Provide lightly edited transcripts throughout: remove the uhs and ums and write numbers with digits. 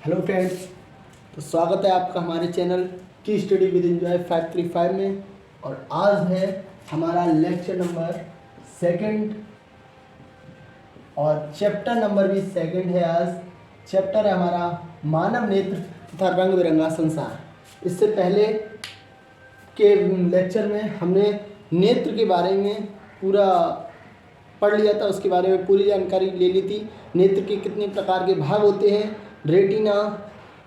Hello friends, तो स्वागत है आपका हमारे चैनल की स्टडी विद एंजॉय 535 में। और आज है हमारा लेक्चर नंबर सेकंड और चैप्टर नंबर भी सेकंड है। आज चैप्टर है हमारा मानव नेत्र तथा रंग बिरंगा संसार। इससे पहले के लेक्चर में हमने नेत्र के बारे में पूरा पढ़ लिया था, उसके बारे में पूरी जानकारी ले ली थी। नेत्र के कितने प्रकार के भाग होते हैं, रेटिना,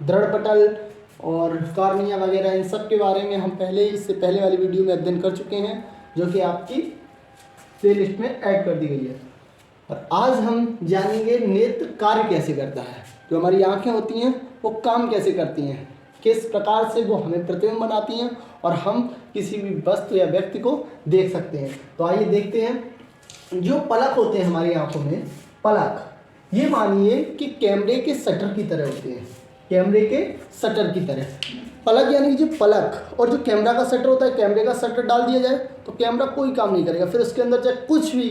दृढ़पटल और कॉर्निया वगैरह, इन सब के बारे में हम इससे पहले वाली वीडियो में अध्ययन कर चुके हैं, जो कि आपकी प्लेलिस्ट में ऐड कर दी गई है। और आज हम जानेंगे नेत्र कार्य कैसे करता है, जो हमारी आंखें होती हैं वो काम कैसे करती हैं, किस प्रकार से वो हमें प्रतिबिंब बनाती हैं और हम किसी भी वस्तु या व्यक्ति को देख सकते हैं। तो आइए देखते हैं। जो पलक होते हैं हमारी आंखों में, पलक ये मानिए कि कैमरे के शटर की तरह होते हैं। कैमरे के शटर की तरह पलक, यानी कि जो पलक और जो कैमरा का शटर होता है, कैमरे का शटर डाल दिया जाए तो कैमरा कोई काम नहीं करेगा। फिर उसके अंदर चाहे कुछ भी,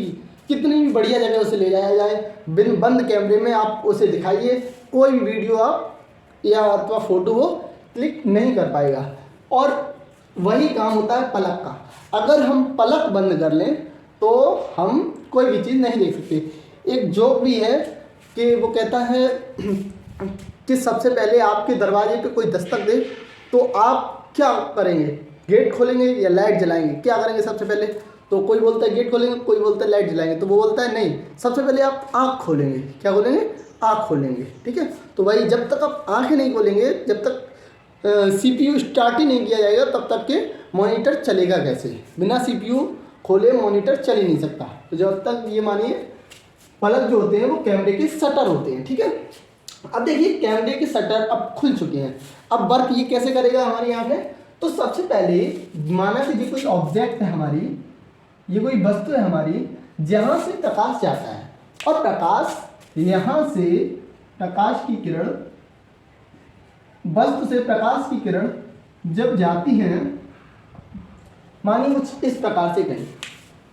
कितनी भी बढ़िया जगह उसे ले जाया जाए, बिन बंद कैमरे में आप उसे दिखाइए, कोई भी वीडियो आप या अथवा फोटो वो क्लिक नहीं कर पाएगा। और वही काम होता है पलक का। अगर हम पलक बंद कर लें तो हम कोई भी चीज़ नहीं देख सकते। एक जोक भी है कि वो कहता है कि सबसे पहले आपके दरवाजे पे कोई दस्तक दे तो आप क्या करेंगे, गेट खोलेंगे या लाइट जलाएंगे? क्या करेंगे सबसे पहले? तो कोई बोलता है गेट खोलेंगे, कोई बोलता है लाइट जलाएंगे। तो वो बोलता है नहीं, सबसे पहले आप आँख खोलेंगे। क्या खोलेंगे? आँख खोलेंगे। ठीक है, तो भाई जब तक आप आँखें नहीं खोलेंगे, जब तक CPU स्टार्ट ही नहीं किया जाएगा, तब तक के मॉनिटर चलेगा कैसे? बिना CPU खोले मॉनिटर चल ही नहीं सकता। तो जब तक ये मानिए पलक जो होते हैं वो कैमरे के शटर होते हैं। ठीक है, अब देखिए कैमरे के शटर अब खुल चुके हैं। अब वर्क ये कैसे करेगा हमारी आंखें? तो सबसे पहले माना कि ये कोई ऑब्जेक्ट है हमारी, ये कोई वस्तु है हमारी, जहाँ से प्रकाश जाता है और प्रकाश यहाँ से, प्रकाश की किरण, वस्तु से प्रकाश की किरण जब जाती है, मानिए कुछ इस प्रकार से कहें,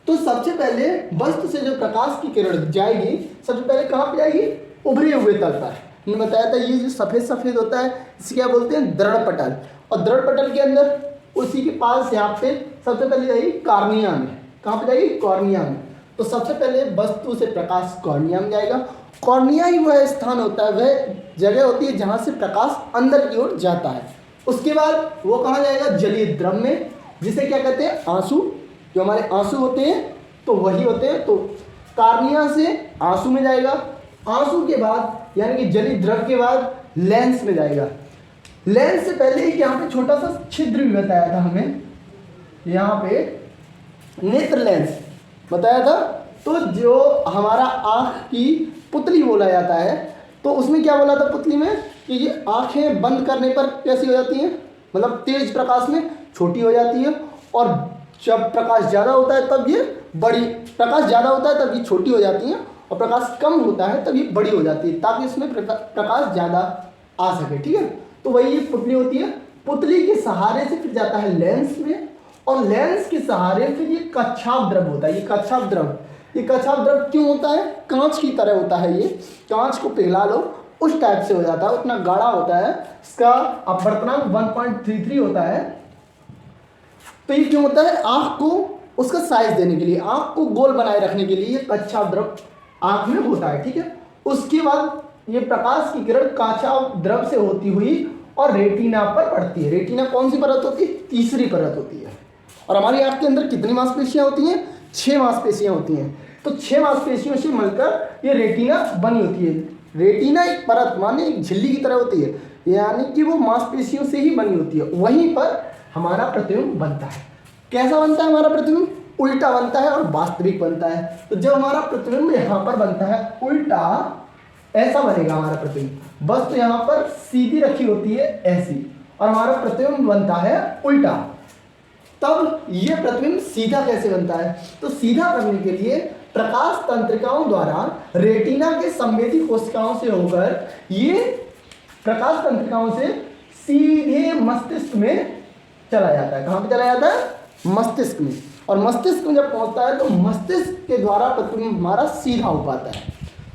तो सबसे पहले वस्तु से जो प्रकाश की किरण जाएगी, सबसे पहले कहाँ पे जाएगी? उभरे हुए तल पर। मैंने बताया था ये जो सफ़ेद सफ़ेद होता है इसे क्या बोलते हैं? दृढ़पटल। और दृढ़पटल के अंदर उसी के पास यहाँ पे सबसे पहले जाएगी कॉर्निया में। कहाँ पे जाएगी? कॉर्निया में। तो सबसे पहले वस्तु से प्रकाश कॉर्निया में जाएगा। कॉर्निया ही वह स्थान होता है, वह जगह होती है जहाँ से प्रकाश अंदर की ओर जाता है। उसके बाद वो कहाँ जाएगा? जलीय द्रव में, जिसे क्या कहते हैं? आंसू। जो हमारे आंसू होते हैं तो वही होते हैं। तो कॉर्निया से आंसू में जाएगा, आंसू के बाद यानी कि जलीय द्रव के बाद लेंस में जाएगा। लेंस से पहले एक यहाँ पे छोटा सा छिद्र भी बताया था हमें, यहाँ पे नेत्र लेंस बताया था। तो जो हमारा आँख की पुतली बोला जाता है, तो उसमें क्या बोला था पुतली में कि ये आँखें बंद करने पर कैसी हो जाती हैं, मतलब तेज प्रकाश में छोटी हो जाती है, और जब प्रकाश ज़्यादा होता है तब ये बड़ी, प्रकाश ज़्यादा होता है तब ये छोटी हो जाती हैं, और प्रकाश कम होता है तब ये बड़ी हो जाती है, ताकि इसमें प्रकाश ज़्यादा आ सके। ठीक है, तो वही ये पुतली होती है। पुतली के सहारे से फिर जाता है लेंस में, और लेंस के सहारे फिर ये कच्छाप द्रव होता है। ये कच्छाप द्रव, ये कच्छाप द्रव क्यों होता है? कांच की तरह होता है। ये कांच को पिघला लो उस टाइप से हो जाता है, उतना गाढ़ा होता है। इसका अपवर्तनांक 1.33 होता है। तो ये क्यों होता है? आँख को उसका साइज देने के लिए, आँख को गोल बनाए रखने के लिए ये कच्छाप द्रव आँख में होता है। ठीक है, उसके बाद ये प्रकाश की किरण कच्छाप द्रव से होती हुई और रेटिना पर पड़ती है। रेटिना कौन सी परत होती है? तीसरी परत होती है। और हमारी आँख के अंदर कितनी मांसपेशियाँ होती हैं? 6 मांसपेशियाँ होती हैं। तो 6 मांसपेशियों से मिलकर ये रेटिना बनी होती है। रेटिना एक परत माने एक झिल्ली की तरह होती है, यानी कि वो मांसपेशियों से ही बनी होती है। वहीं पर हमारा प्रतिबिंब बनता है। कैसा बनता है हमारा प्रतिबिंब? उल्टा बनता है और वास्तविक बनता है। तो जब हमारा प्रतिबिंब यहाँ पर बनता है उल्टा, ऐसा बनेगा हमारा प्रतिबिंब। बस तो यहाँ पर सीधी रखी होती है ऐसी, और हमारा प्रतिबिंब बनता है उल्टा। तब ये प्रतिबिंब सीधा कैसे बनता है? तो सीधा करने के लिए प्रकाश तंत्रिकाओं द्वारा रेटिना के संवेदी कोशिकाओं से होकर ये प्रकाश तंत्रिकाओं से सीधे मस्तिष्क में चला जाता है। कहाँ पे चला जाता है? मस्तिष्क में। और मस्तिष्क में जब पहुंचता है तो मस्तिष्क के द्वारा प्रतिबिंब हमारा सीधा हो पाता है।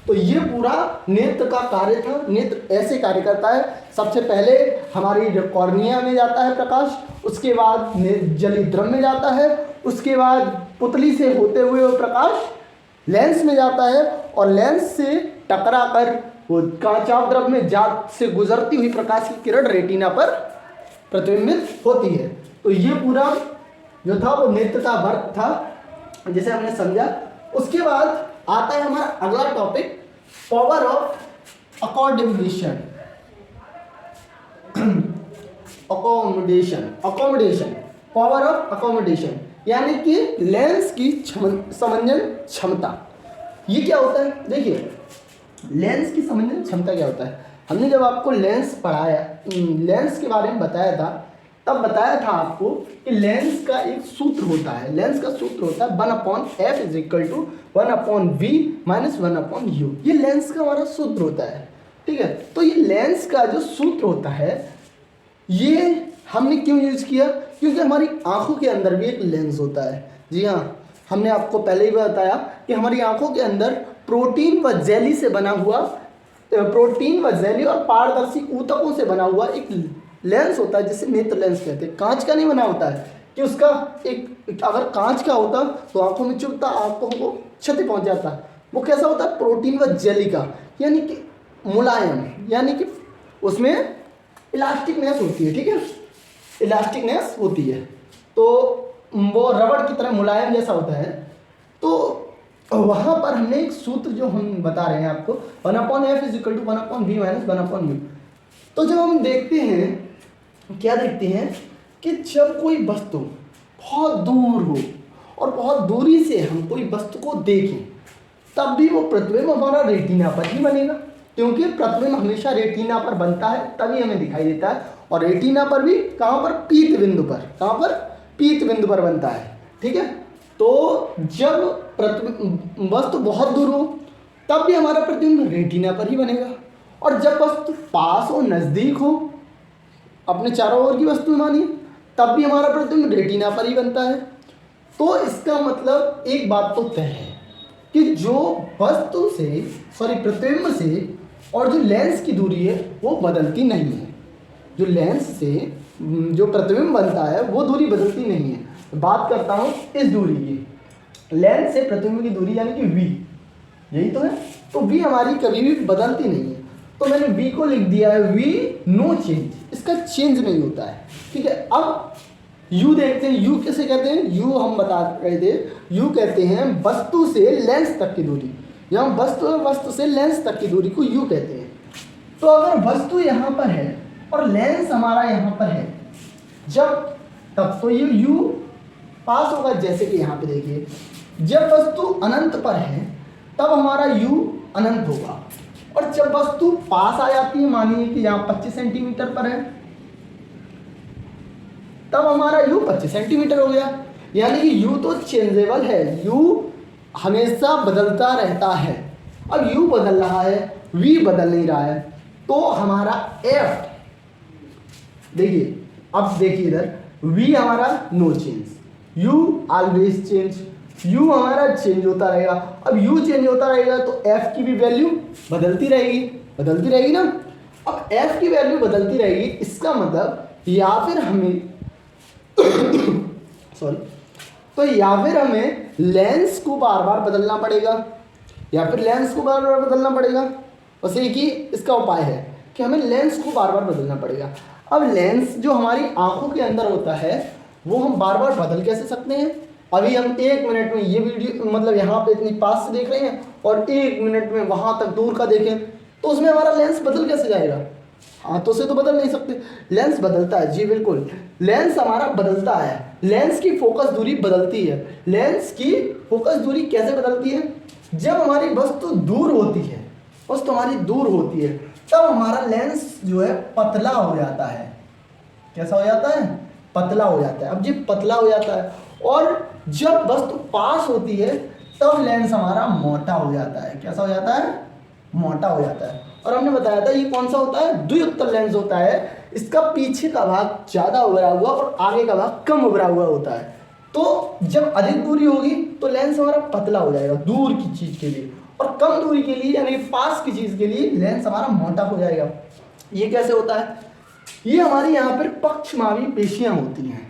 तो ये पूरा नेत्र का कार्य था। नेत्र ऐसे कार्य करता है, सबसे पहले हमारी कॉर्निया में जाता है प्रकाश, उसके बाद जलीय द्रव में जाता है, उसके बाद पुतली से होते हुए वो प्रकाश लेंस में जाता है और लेंस से टकरा कर वो कांचाव द्रव में से गुजरती हुई प्रकाश की किरण रेटिना पर प्रतिबिंबित होती है। तो ये पूरा जो था वो नेत्र का वर्क था जिसे हमने समझा। उसके बाद आता है हमारा अगला topic, power of accommodation. Accommodation, power of accommodation यानी कि लेंस की समंजन क्षमता। ये क्या होता है? देखिए लेंस की समंजन क्षमता क्या होता है। हमने जब आपको लेंस पढ़ाया, लेंस के बारे में बताया था, तब बताया था आपको कि लेंस का एक सूत्र होता है। लेंस का सूत्र होता है 1/f = 1/v - 1/u। ये लेंस का हमारा सूत्र होता है, ठीक है। तो ये लेंस का जो सूत्र होता है ये हमने क्यों यूज किया? क्योंकि हमारी आंखों के अंदर भी एक लेंस होता है। जी हाँ, हमने आपको पहले ही बताया कि हमारी आंखों के अंदर प्रोटीन व जेली से बना हुआ, प्रोटीन व जेली और पारदर्शी ऊतकों से बना हुआ एक लेंस होता है जिसे नेत्र लेंस कहते हैं। कांच का नहीं बना होता है कि उसका एक अगर कांच का होता तो आंखों में चुभता, आंखों को क्षति पहुंच जाता। वो कैसा होता है? प्रोटीन व जेली का, यानी कि मुलायम, यानी कि उसमें इलास्टिकनेस होती है, ठीक है, इलास्टिकनेस होती है। तो वो रबड़ की तरह मुलायम जैसा होता है। तो वहाँ पर हमने एक सूत्र जो हम बता रहे हैं आपको 1/f = 1/v - 1/u। तो जब हम देखते हैं, क्या देखते हैं कि जब कोई वस्तु बहुत दूर हो और बहुत दूरी से हम कोई वस्तु को देखें तब भी वो प्रतिबिंब हमारा रेटिना पर ही बनेगा, क्योंकि प्रतिबिंब हमेशा रेटिना पर बनता है तभी हमें दिखाई देता है। और रेटिना पर भी कहाँ पर? पीत बिंदु पर। कहाँ पर? पीत बिंदु पर बनता है, ठीक है। तो जब प्रतिबिंब वस्तु बहुत दूर हो तब भी हमारा प्रतिबिंब रेटिना पर ही बनेगा, और जब वस्तु पास हो, नज़दीक हो, अपने चारों ओर की वस्तु मानिए, तब भी हमारा प्रतिबिंब रेटिना पर ही बनता है। तो इसका मतलब एक बात तो तय है कि जो वस्तु से प्रतिबिंब से और जो लेंस की दूरी है वो बदलती नहीं है। जो लेंस से जो प्रतिबिंब बनता है वो दूरी बदलती नहीं है। बात करता हूँ इस दूरी की, लेंस से प्रतिबिंब की दूरी यानी कि v, यही तो है। तो v हमारी कभी भी बदलती नहीं है, तो मैंने v को लिख दिया है v नो चेंज, इसका चेंज नहीं होता है, ठीक है। अब u देखते हैं, u कैसे कहते हैं? u हम बता रहे थे, u कहते हैं वस्तु से लेंस तक की दूरी। यहाँ वस्तु से लेंस तक की दूरी को u कहते हैं। तो अगर वस्तु यहाँ पर है और लेंस हमारा यहाँ पर है, जब तब तो ये u पास होगा, जैसे कि यहाँ पे देखिए जब वस्तु अनंत पर है तब हमारा u अनंत होगा, और जब वस्तु पास आ जाती है, मानिए कि यहाँ 25 सेंटीमीटर पर है, तब हमारा u 25 सेंटीमीटर हो गया। यानी कि u तो चेंजेबल है, u हमेशा बदलता रहता है। अब u बदल रहा है, v बदल नहीं रहा है, तो हमारा f, देखिए अब देखिए इधर v हमारा no change, u always change, u हमारा चेंज होता रहेगा। अब u चेंज होता रहेगा तो f की भी वैल्यू बदलती रहेगी ना। अब f की वैल्यू बदलती रहेगी, इसका मतलब या फिर हमें तो या फिर हमें लेंस को बार बार बदलना पड़ेगा, बस एक ही इसका उपाय है कि हमें लेंस को बार बार बदलना पड़ेगा। अब लेंस जो हमारी आंखों के अंदर होता है वो हम बार बार बदल कैसे सकते हैं? अभी हम 1 मिनट में ये वीडियो मतलब यहाँ पे इतनी पास से देख रहे हैं और 1 मिनट में वहाँ तक दूर का देखें, तो उसमें हमारा लेंस बदल कैसे जाएगा? हाथों से तो बदल नहीं सकते, लेंस बदलता है। जी बिल्कुल, लेंस हमारा बदलता है, लेंस की फोकस दूरी बदलती है। लेंस की फोकस दूरी कैसे बदलती है? जब हमारी वस्तु दूर होती है, तब हमारा लेंस जो है पतला हो जाता है। कैसा हो जाता है? पतला हो जाता है। अब ये पतला हो जाता है, और जब वस्तु पास होती है तब लेंस हमारा मोटा हो जाता है। कैसा हो जाता है? मोटा हो जाता है। और हमने बताया था ये कौन सा होता है? द्विउत्तल लेंस होता है। इसका पीछे का भाग ज़्यादा उभरा हुआ और आगे का भाग कम उभरा हुआ होता है। तो जब अधिक दूरी होगी तो लेंस हमारा पतला हो जाएगा दूर की चीज़ के लिए, और कम दूरी के लिए यानी कि पास की चीज़ के लिए लेंस हमारा मोटा हो जाएगा। ये कैसे होता है? ये हमारी यहाँ पर पक्षमावी पेशियाँ होती हैं,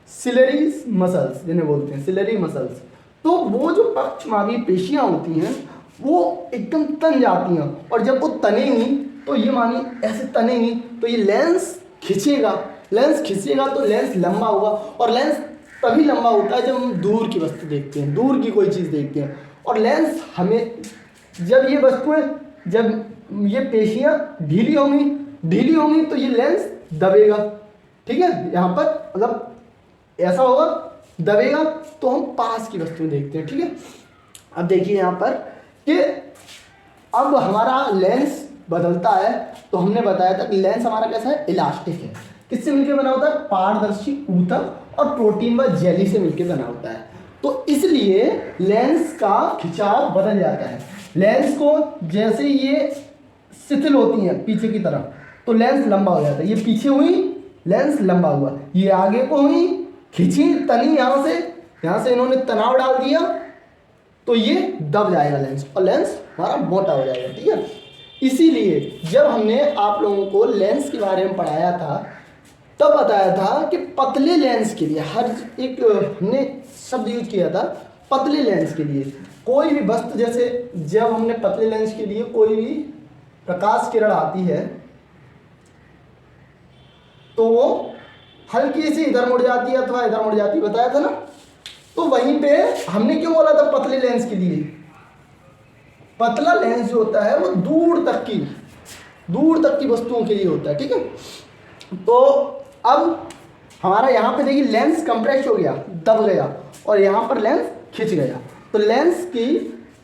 सिलरी मसल्स जिन्हें बोलते हैं, सिलरी मसल्स। तो वो जो पक्षमावी पेशियाँ होती हैं वो एकदम तन जाती हैं, और जब वो तनेंगी तो ये मानिए ऐसे तनेंगी तो ये लेंस खिंचेगा, लेंस खिंचेगा तो लेंस लंबा होगा, और लेंस तभी लंबा होता है जब हम दूर की वस्तु देखते हैं, दूर की कोई चीज़ देखते हैं। और लेंस हमें जब ये वस्तुएं, जब ये पेशियाँ ढीली होंगी तो ये लेंस दबेगा, ठीक है, यहाँ पर मतलब ऐसा होगा, दबेगा तो हम पास की वस्तुएं देखते हैं, ठीक है। अब देखिए यहाँ पर कि अब हमारा लेंस बदलता है, तो हमने बताया था कि लेंस हमारा कैसा है, इलास्टिक है। किससे मिलकर बना होता है? पारदर्शी ऊतक और प्रोटीन व जेली से मिलकर बना होता है। तो इसलिए लेंस का खिंचाव बदल जाता है। लेंस को जैसे ये शिथिल होती हैं पीछे की तरफ तो लेंस लंबा हो जाता है, ये पीछे हुई लेंस लंबा हुआ, ये आगे को हुई खिंची तनी, यहाँ से इन्होंने तनाव डाल दिया तो ये दब जाएगा लेंस, और लेंस हमारा मोटा हो जाएगा, ठीक है। इसीलिए जब हमने आप लोगों को लेंस के बारे में पढ़ाया था तब बताया था कि पतले लेंस के लिए हर एक हमने शब्द यूज किया था, पतले लेंस के लिए कोई भी वस्तु, जैसे जब हमने पतले लेंस के लिए कोई भी प्रकाश किरण आती है तो वो हल्की सी इधर मुड़ जाती है अथवा इधर मुड़ जाती है, बताया था ना। तो वहीं पे हमने क्यों बोला था पतले लेंस के लिए? पतला लेंस जो होता है वो दूर तक की वस्तुओं के लिए होता है, ठीक है। तो अब हमारा यहाँ पे देखिए लेंस कंप्रेस हो गया, दब गया, और यहाँ पर लेंस खिंच गया। तो लेंस की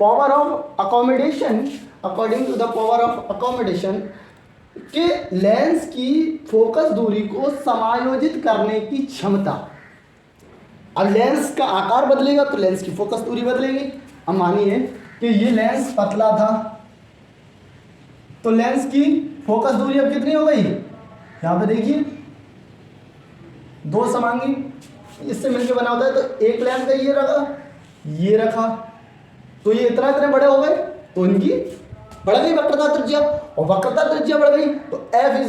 power of accommodation, according to the power of accommodation, कि लेंस की फोकस दूरी को समायोजित करने की क्षमता। अब लेंस का आकार बदलेगा तो लेंस की फोकस दूरी बदलेगी। अब मानिए कि ये लेंस पतला था तो लेंस की फोकस दूरी अब कितनी हो गई? यहाँ पे देखिए दो समांगी इससे मिलकर बना होता है, तो एक लेंस का ये रखा तो ये इतने बड़े हो गए तो इनकी बढ़ गई वक्रता त्रिज्या, और वक्रता त्रिज्या बढ़ गई तो F =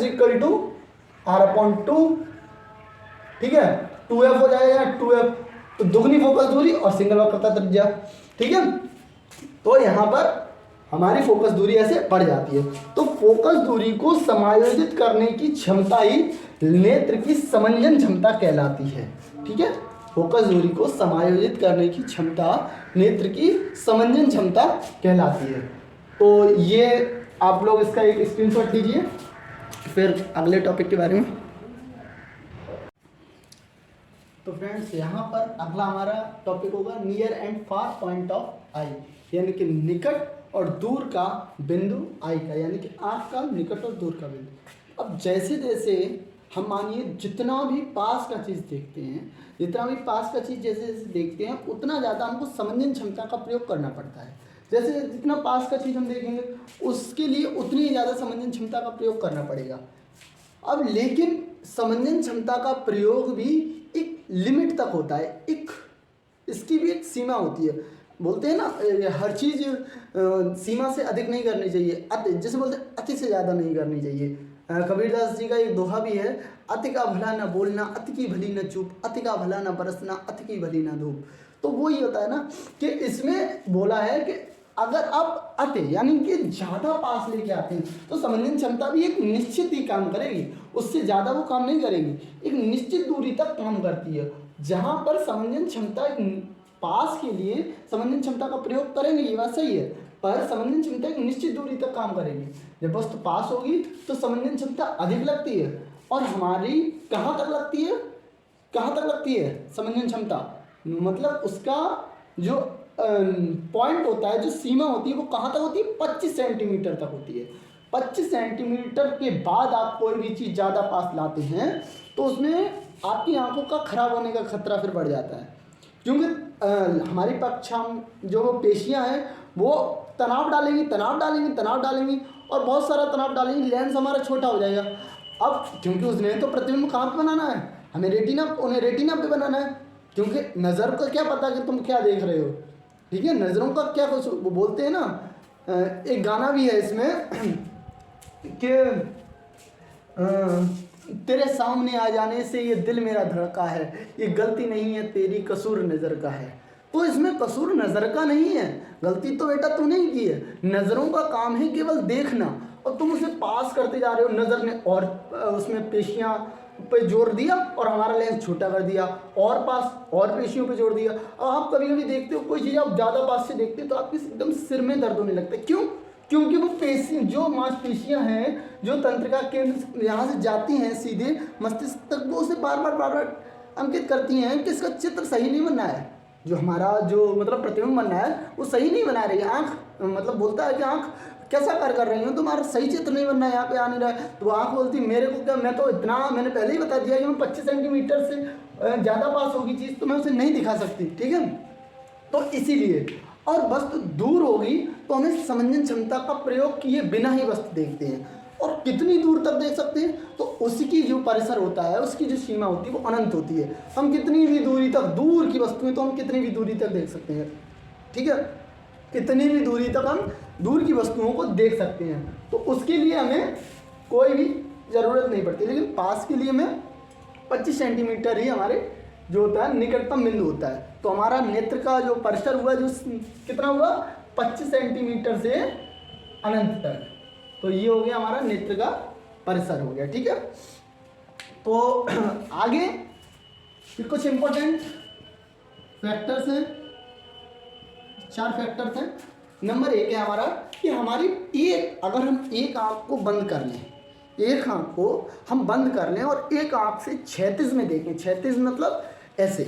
R/2, ठीक है, 2F हो जाएगा, 2F तो दुगनी फोकस दूरी और सिंगल वक्रता त्रिज्या, ठीक है। तो यहाँ पर हमारी फोकस दूरी ऐसे बढ़ जाती है। तो फोकस दूरी को समायोजित करने की क्षमता ही नेत्र की समंजन क्षमता कहलाती है, ठीक है। फोकस दूरी को समायोजित करने की क्षमता नेत्र की समंजन क्षमता कहलाती है। तो ये आप लोग इसका एक स्क्रीनशॉट लीजिए, फिर अगले टॉपिक के बारे में। तो फ्रेंड्स यहाँ पर अगला हमारा टॉपिक होगा near and far point of eye, यानी कि निकट और दूर का बिंदु आई का, यानी कि आँख का निकट और दूर का बिंदु। अब जैसे जैसे हम मानिए जितना भी पास का चीज़ देखते हैं, जितना भी पास का चीज़ जैसे जैसे देखते हैं उतना ज़्यादा हमको समंजन क्षमता का प्रयोग करना पड़ता है। जैसे जितना पास का चीज़ हम देखेंगे उसके लिए उतनी ही ज़्यादा समंजन क्षमता का प्रयोग करना पड़ेगा। अब लेकिन समंजन क्षमता का प्रयोग भी एक लिमिट तक होता है, एक इसकी भी एक सीमा होती है। बोलते हैं ना हर चीज़ सीमा से अधिक नहीं करनी चाहिए, जैसे बोलते हैं अति से ज़्यादा नहीं करनी चाहिए। कबीरदास जी का एक दोहा भी है, अति का भला न बोलना, अति की भली न चूप, अति का भला न बरसना, अति की भली न धूप। तो वो ही होता है ना कि इसमें बोला है कि अगर आप अति यानी कि ज़्यादा पास लेके आते हैं तो समंजन क्षमता भी एक निश्चित ही काम करेगी, उससे ज़्यादा वो काम नहीं करेगी, एक निश्चित दूरी तक काम करती है। जहाँ पर समंजन क्षमता पास के लिए समंजन क्षमता का प्रयोग करेंगे, ये बात सही है, पर समंजन क्षमता एक निश्चित दूरी तक काम करेगी। जब वस्तु पास होगी तो समंजन क्षमता अधिक लगती है, और हमारी कहाँ तक लगती है, कहाँ तक लगती है समंजन क्षमता, मतलब उसका जो पॉइंट होता है, जो सीमा होती है वो कहाँ तक होती है, 25 सेंटीमीटर तक होती है। 25 सेंटीमीटर के बाद आप कोई भी चीज़ ज़्यादा पास लाते हैं तो उसमें आपकी आंखों का खराब होने का खतरा फिर बढ़ जाता है, क्योंकि हमारी पक्षाम जो पेशियां हैं वो तनाव डालेंगी और बहुत सारा तनाव डालेंगी, लेंस हमारा छोटा हो जाएगा। अब क्योंकि उसने तो प्रतिबिंब कहाँ पे बनाना है, उन्हें रेटिना पे बनाना है, क्योंकि नज़र को क्या पता कि तुम क्या देख रहे हो, ठीक है, नज़रों का क्या कुछ वो बोलते हैं ना, एक गाना भी है इसमें कि तेरे सामने आ जाने से ये दिल मेरा धड़का है, ये गलती नहीं है तेरी कसूर नज़र का है। तो इसमें कसूर नज़र का नहीं है, गलती तो बेटा तूने ही की है, नज़रों का काम है केवल देखना, और तुम उसे पास करते जा रहे हो। नज़र ने और उसमें पेशियाँ पे जोर दिया और हमारा लेंस छोटा कर दिया, और पास और पेशियों पे जोर दिया। अब आप कभी कभी देखते हो कोई चीज़ आप ज़्यादा पास से देखते हो तो आपके एकदम सिर में दर्द होने लगता है। क्यों? क्योंकि वो पेशी जो मांसपेशियां हैं जो तंत्रिका केंद्र यहाँ से जाती हैं सीधे मस्तिष्क तक, वो उसे बार बार अंकित करती हैं कि इसका चित्र सही नहीं बनना है, जो हमारा जो मतलब प्रतिबिंब बनना है वो सही नहीं बना रही है। आँख मतलब बोलता है कि आँख कैसा कार्य कर रही हो, तुम्हारा सही चित्र नहीं बनना है, यहाँ पे आ नहीं रहा है। तो आँख बोलती है मेरे को क्या, मैं तो इतना मैंने पहले ही बता दिया कि मैं 25 सेंटीमीटर से ज़्यादा पास होगी चीज़ तो मैं उसे नहीं दिखा सकती। ठीक है, तो इसीलिए और वस्तु दूर होगी तो हमें समंजन क्षमता का प्रयोग किए बिना ही वस्तु देखते हैं। और कितनी दूर तक देख सकते हैं, तो उसकी जो परिसर होता है, उसकी जो सीमा होती है वो अनंत होती है। हम कितनी भी दूरी तक, दूर की वस्तुएं तो हम कितनी भी दूरी तक देख सकते हैं। ठीक है, कितनी भी दूरी तक हम दूर की वस्तुओं को देख सकते हैं, तो उसके लिए हमें कोई भी ज़रूरत नहीं पड़ती। लेकिन पास के लिए हमें 25 सेंटीमीटर ही हमारे जो होता है निकटतम बिंदु होता है। तो हमारा नेत्र का जो परिसर हुआ जो कितना हुआ, 25 सेंटीमीटर से अनंत तक। तो ये हो गया हमारा नेत्र का परिसर हो गया। ठीक है, तो आगे फिर कुछ इंपॉर्टेंट फैक्टर्स हैं, 4 फैक्टर्स हैं। नंबर 1 है हमारा कि हमारी एक, अगर हम एक आँख को बंद कर लें, एक आँख को हम बंद कर लें और एक आँख से क्षैतिज में देखें, क्षैतिज मतलब ऐसे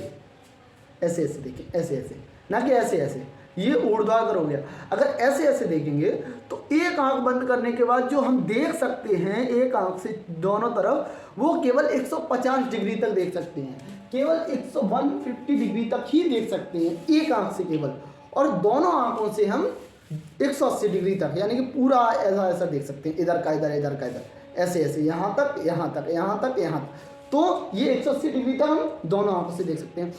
ऐसे ऐसे देखें, ऐसे ऐसे, ना कि ऐसे ऐसे, ये ऊर्ध्वाधर हो गया। अगर ऐसे ऐसे देखेंगे तो एक आंख बंद करने के बाद जो हम देख सकते हैं एक आंख से दोनों तरफ, वो केवल 150 डिग्री तक देख सकते हैं, केवल 150 डिग्री तक ही देख सकते हैं एक आंख से केवल। और दोनों आंखों से हम 180 डिग्री तक, यानी कि पूरा ऐसा ऐसा देख सकते हैं, इधर का इधर, इधर का इधर, ऐसे ऐसे, यहाँ तक यहाँ तक, यहाँ तक यहाँ तक। तो ये 180 डिग्री तक हम दोनों आंखों से देख सकते हैं।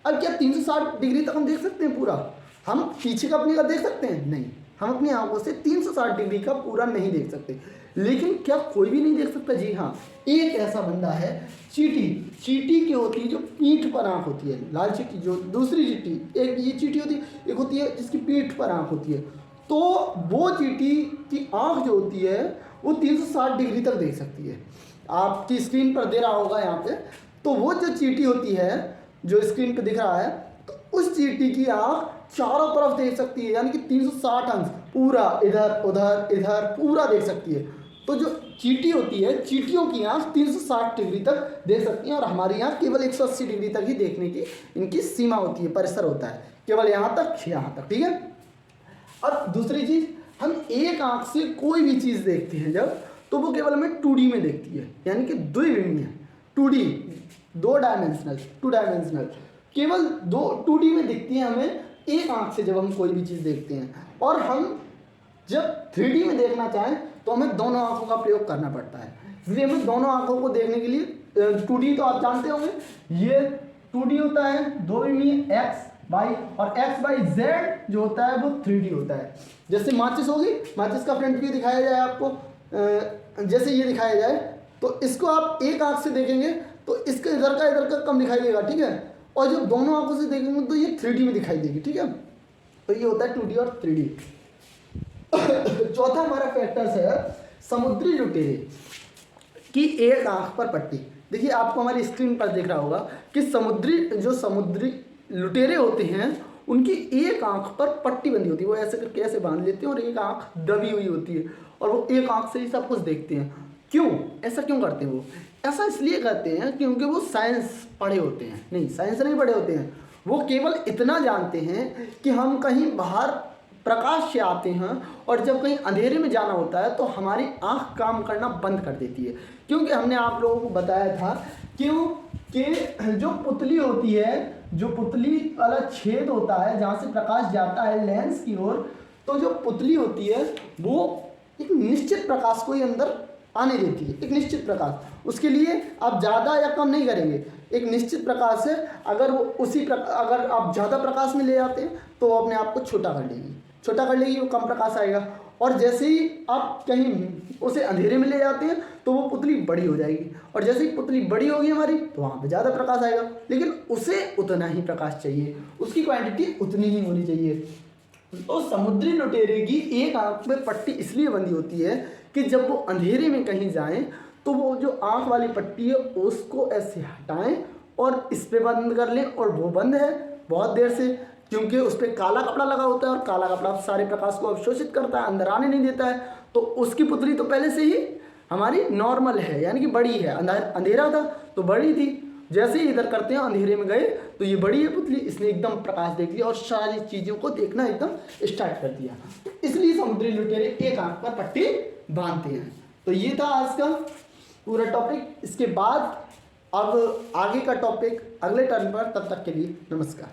अब क्या 360 डिग्री तक हम देख सकते हैं पूरा? हम पीछे का अपने का देख सकते हैं? नहीं, हम अपनी आंखों से 360 डिग्री का पूरा नहीं देख सकते। लेकिन क्या कोई भी नहीं देख सकता? जी हाँ, एक ऐसा बंदा है, चींटी। चींटी की होती है जो पीठ पर आंख होती है, लाल चींटी, जो दूसरी चींटी, एक ये चींटी होती है, एक होती है जिसकी पीठ पर आंख होती है। तो वो चींटी की आंख जो होती है वो 360 डिग्री तक देख सकती है। आपकी स्क्रीन पर दे रहा होगा यहाँ पे, तो वो जो चींटी होती है जो स्क्रीन पे दिख रहा है, तो उस चींटी की आंख चारों तरफ देख सकती है, यानी कि 360 अंश पूरा, इधर उधर इधर पूरा देख सकती है। तो जो चींटी होती है, चींटियों की आंख 360 डिग्री तक देख सकती हैं, और हमारी आंख केवल 180 डिग्री तक ही देखने की इनकी सीमा होती है, परिसर होता है, केवल यहाँ तक, यहाँ तक। ठीक है, अब दूसरी चीज़, हम एक आंख से कोई भी चीज़ देखते हैं जब, तो वो केवल हमें 2D में देखती है, यानी कि द्विविमीय, 2D, 2 डायमेंशनल, 2 डायमेंशनल, केवल 2D में दिखती है हमें एक आंख से जब हम कोई भी चीज़ देखते हैं। और हम जब 3D में देखना चाहें तो हमें दोनों आंखों का प्रयोग करना पड़ता है। इसलिए हमें दोनों आंखों को देखने के लिए 2D तो आप जानते होंगे, ये 2D होता है, द्विविमीय x y, और x y z जो होता है वो 3D होता है। जैसे माचिस होगी, माचिस का फ्रंट व्यू दिखाया जाए आपको, जैसे ये दिखाया जाए, तो इसको आप एक आंख से देखेंगे तो इसका इधर का कम दिखाई देगा। ठीक है, और जब दोनों आंखों से देखेंगे तो ये 3D में दिखाई देगी। ठीक है, तो ये होता है 2D और 3D। चौथा हमारा फैक्टर्स है समुद्री लुटेरे की एक आंख पर पट्टी। देखिए आपको हमारी स्क्रीन पर दिख रहा होगा कि समुद्री लुटेरे होते हैं, उनकी एक आंख पर पट्टी बंधी होती है, वो ऐसे करके ऐसे बांध लेते हैं और एक आंख दबी हुई होती है, और वो एक आंख से ही सब कुछ देखते हैं। क्यों ऐसा क्यों करते हैं? वो ऐसा इसलिए करते हैं क्योंकि वो साइंस पढ़े होते हैं, नहीं साइंस नहीं पढ़े होते हैं, वो केवल इतना जानते हैं कि हम कहीं बाहर प्रकाश से आते हैं और जब कहीं अंधेरे में जाना होता है तो हमारी आंख काम करना बंद कर देती है। क्योंकि हमने आप लोगों को बताया था क्यों कि जो पुतली होती है, जो पुतली वाला छेद होता है जहाँ से प्रकाश जाता है लेंस की ओर, तो जो पुतली होती है वो एक निश्चित प्रकाश को ही अंदर आने देती है, एक निश्चित प्रकाश। उसके लिए आप ज़्यादा या कम नहीं करेंगे, एक निश्चित प्रकाश है, अगर वो अगर आप ज़्यादा प्रकाश में ले जाते हैं तो वो अपने आप को छोटा कर लेगी, वो कम प्रकाश आएगा। और जैसे ही आप कहीं उसे अंधेरे में ले जाते हैं तो वो पुतली बड़ी हो जाएगी, और जैसे ही पुतली बड़ी होगी हमारी तो वहाँ पे ज़्यादा प्रकाश आएगा, लेकिन उसे उतना ही प्रकाश चाहिए, उसकी क्वांटिटी उतनी ही होनी चाहिए। तो समुद्री लुटेरे की एक आंख में पट्टी इसलिए बंधी होती है कि जब वो अंधेरे में कहीं जाएं तो वो जो आंख वाली पट्टी है उसको ऐसे हटाएं और इस पे बंद कर लें, और वो बंद है बहुत देर से, क्योंकि उस पर काला कपड़ा लगा होता है और काला कपड़ा सारे प्रकाश को अवशोषित करता है, अंदर आने नहीं देता है। तो उसकी पुतली तो पहले से ही हमारी नॉर्मल है, यानी कि बड़ी है। अंधेरा था तो बड़ी थी, जैसे ही इधर करते हैं अंधेरे में गए तो ये बड़ी है पुतली, इसने एकदम प्रकाश देख लिया और सारी चीज़ों को देखना एकदम स्टार्ट कर दिया। इसलिए समुद्री लुटेरे एक आंख पर पट्टी बांधते हैं। तो ये था आज का पूरा टॉपिक। इसके बाद अब आगे का टॉपिक अगले टर्न पर, तब तक के लिए नमस्कार।